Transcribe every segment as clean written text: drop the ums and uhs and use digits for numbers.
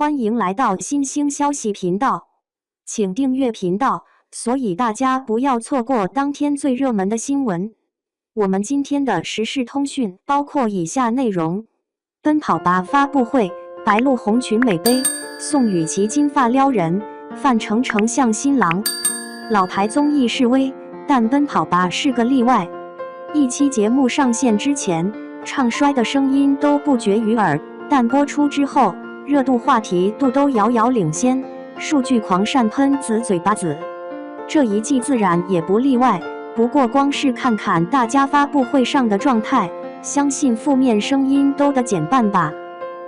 欢迎来到新兴消息频道，请订阅频道，所以大家不要错过当天最热门的新闻。我们今天的时事通讯包括以下内容：奔跑吧发布会，白鹿红裙美杯，宋雨琦金发撩人，范丞丞像新郎。老牌综艺示威，但奔跑吧是个例外。一期节目上线之前，唱衰的声音都不绝于耳，但播出之后，热度话题度都遥遥领先，数据狂扇喷子嘴巴子。这一季自然也不例外，不过光是看看大家发布会上的状态，相信负面声音都得减半吧。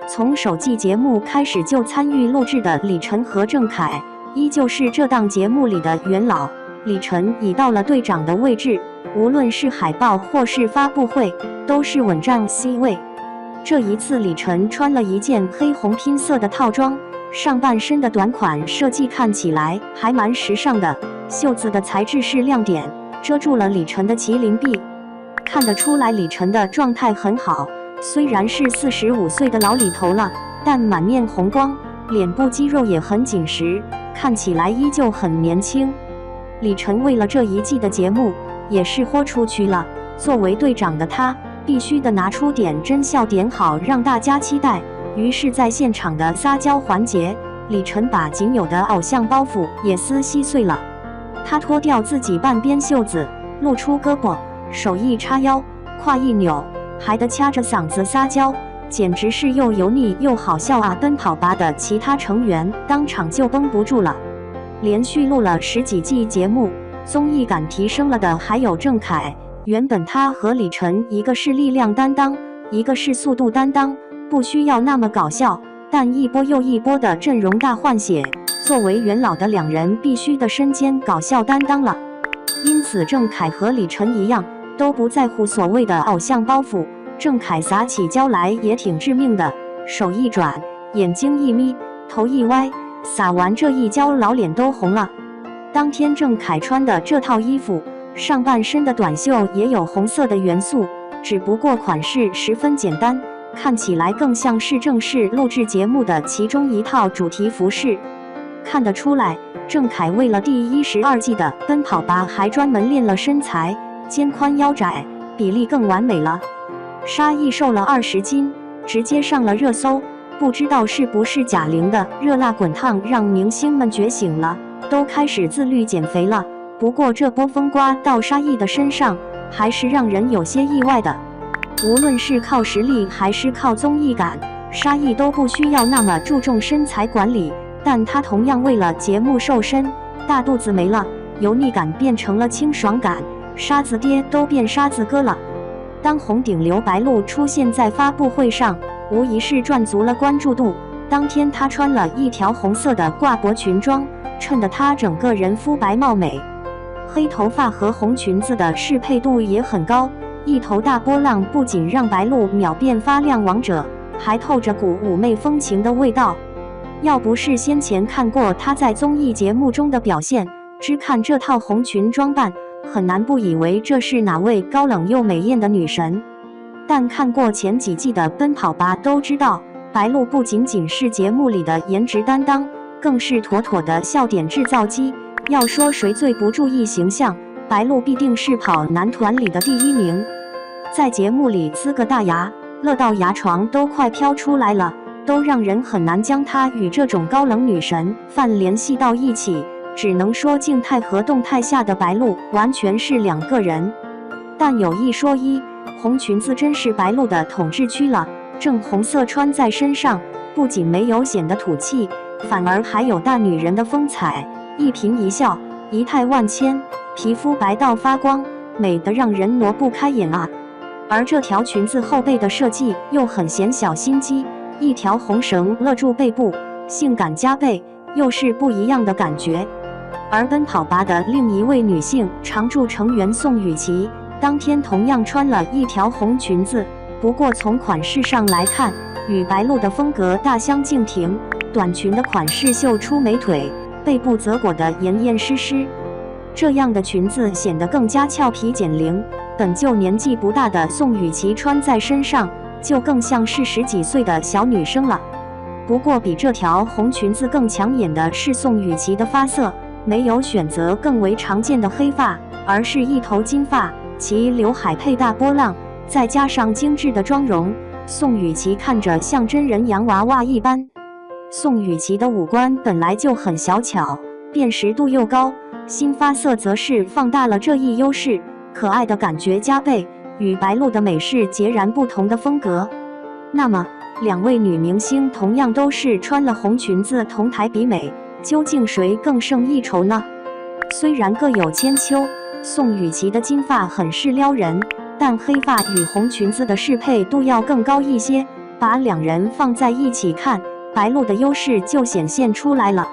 从首季节目开始就参与录制的李晨和郑恺，依旧是这档节目里的元老。李晨已到了队长的位置，无论是海报或是发布会，都是稳占 C 位。这一次李晨穿了一件黑红拼色的套装，上半身的短款设计看起来还蛮时尚的，袖子的材质是亮点，遮住了李晨的麒麟臂。看得出来李晨的状态很好，虽然是45岁的老李头了，但满面红光，脸部肌肉也很紧实，看起来依旧很年轻。李晨为了这一季的节目也是豁出去了，作为队长的他必须的拿出点真笑点好让大家期待。于是在现场的撒娇环节，李晨把仅有的偶像包袱也撕稀碎了。他脱掉自己半边袖子，露出胳膊，手一叉腰，胯一扭，还得掐着嗓子撒娇，简直是又油腻又好笑啊！奔跑吧的其他成员当场就绷不住了。连续录了10几季节目，综艺感提升了的还有郑恺。原本他和李晨一个是力量担当，一个是速度担当，不需要那么搞笑，但一波又一波的阵容大换血，作为元老的两人必须的身兼搞笑担当了。因此郑恺和李晨一样，都不在乎所谓的偶像包袱。郑恺撒起娇来也挺致命的，手一转，眼睛一眯，头一歪，撒完这一娇老脸都红了。当天郑恺穿的这套衣服，上半身的短袖也有红色的元素，只不过款式十分简单，看起来更像是正式录制节目的其中一套主题服饰。看得出来，郑恺为了第12季的奔跑吧还专门练了身材，肩宽腰窄，比例更完美了。沙溢瘦了20斤，直接上了热搜，不知道是不是贾玲的热辣滚烫让明星们觉醒了，都开始自律减肥了。不过这波风刮到沙溢的身上，还是让人有些意外的。无论是靠实力还是靠综艺感，沙溢都不需要那么注重身材管理，但他同样为了节目瘦身，大肚子没了，油腻感变成了清爽感，沙子爹都变沙子哥了。当红顶流白鹿出现在发布会上，无疑是赚足了关注度。当天他穿了一条红色的挂脖裙装，衬得他整个人肤白貌美。黑头发和红裙子的适配度也很高，一头大波浪不仅让白鹿秒变发亮王者，还透着股妩媚风情的味道。要不是先前看过她在综艺节目中的表现，只看这套红裙装扮，很难不以为这是哪位高冷又美艳的女神。但看过前几季的奔跑吧都知道，白鹿不仅仅是节目里的颜值担当，更是妥妥的笑点制造机。要说谁最不注意形象，白鹿必定是跑男团里的第1名。在节目里呲个大牙，乐到牙床都快飘出来了，都让人很难将她与这种高冷女神范联系到一起，只能说静态和动态下的白鹿完全是两个人。但有一说一，红裙子真是白鹿的统治区了，正红色穿在身上，不仅没有显得土气，反而还有大女人的风采，一颦一笑，仪态万千，皮肤白到发光，美得让人挪不开眼啊。而这条裙子后背的设计又很显小心机，一条红绳勒住背部，性感加倍，又是不一样的感觉。而奔跑吧的另一位女性常驻成员宋雨琦，当天同样穿了一条红裙子，不过从款式上来看，与白鹿的风格大相径庭。短裙的款式秀出美腿，背部则裹得严严实实，这样的裙子显得更加俏皮减龄。本就年纪不大的宋雨琦穿在身上，就更像是10几岁的小女生了。不过比这条红裙子更抢眼的是宋雨琦的发色，没有选择更为常见的黑发，而是一头金发，其刘海配大波浪，再加上精致的妆容，宋雨琦看着像真人洋娃娃一般。宋雨琦的五官本来就很小巧，辨识度又高，新发色则是放大了这一优势，可爱的感觉加倍，与白鹿的美是截然不同的风格。那么，两位女明星同样都是穿了红裙子同台比美，究竟谁更胜一筹呢？虽然各有千秋，宋雨琦的金发很是撩人，但黑发与红裙子的适配度要更高一些。把两人放在一起看，白鹿的优势就显现出来了。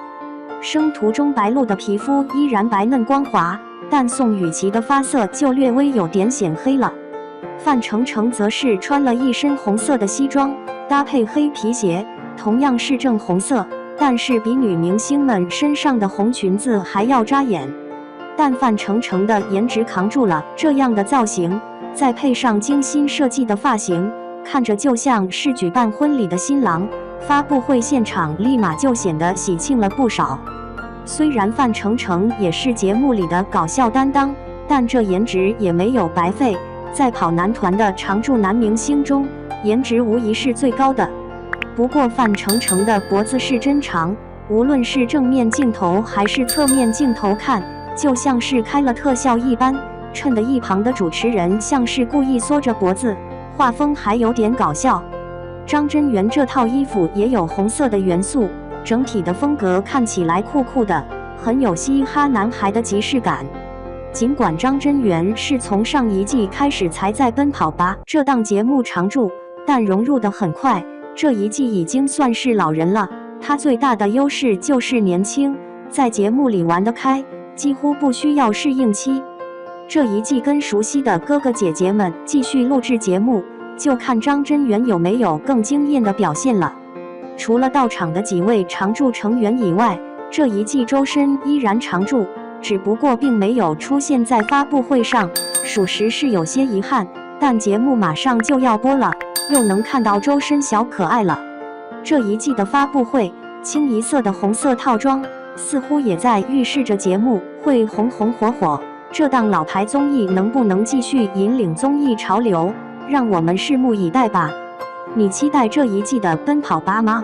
生图中白鹿的皮肤依然白嫩光滑，但宋雨琦的发色就略微有点显黑了。范丞丞则是穿了一身红色的西装，搭配黑皮鞋，同样是正红色，但是比女明星们身上的红裙子还要扎眼。但范丞丞的颜值扛住了这样的造型，再配上精心设计的发型，看着就像是举办婚礼的新郎，发布会现场立马就显得喜庆了不少。虽然范丞丞也是节目里的搞笑担当，但这颜值也没有白费。在跑男团的常驻男明星中，颜值无疑是最高的。不过范丞丞的脖子是真长，无论是正面镜头还是侧面镜头看，就像是开了特效一般，衬得一旁的主持人像是故意缩着脖子，画风还有点搞笑。张真源这套衣服也有红色的元素，整体的风格看起来酷酷的，很有嘻哈男孩的即视感。尽管张真源是从上一季开始才在《奔跑吧》这档节目常驻，但融入得很快，这一季已经算是老人了。他最大的优势就是年轻，在节目里玩得开，几乎不需要适应期。这一季跟熟悉的哥哥姐姐们继续录制节目，就看张真源有没有更惊艳的表现了。除了到场的几位常驻成员以外，这一季周深依然常驻，只不过并没有出现在发布会上，属实是有些遗憾。但节目马上就要播了，又能看到周深小可爱了。这一季的发布会，清一色的红色套装，似乎也在预示着节目会红红火火。这档老牌综艺能不能继续引领综艺潮流，让我们拭目以待吧。你期待这一季的《奔跑吧》吗？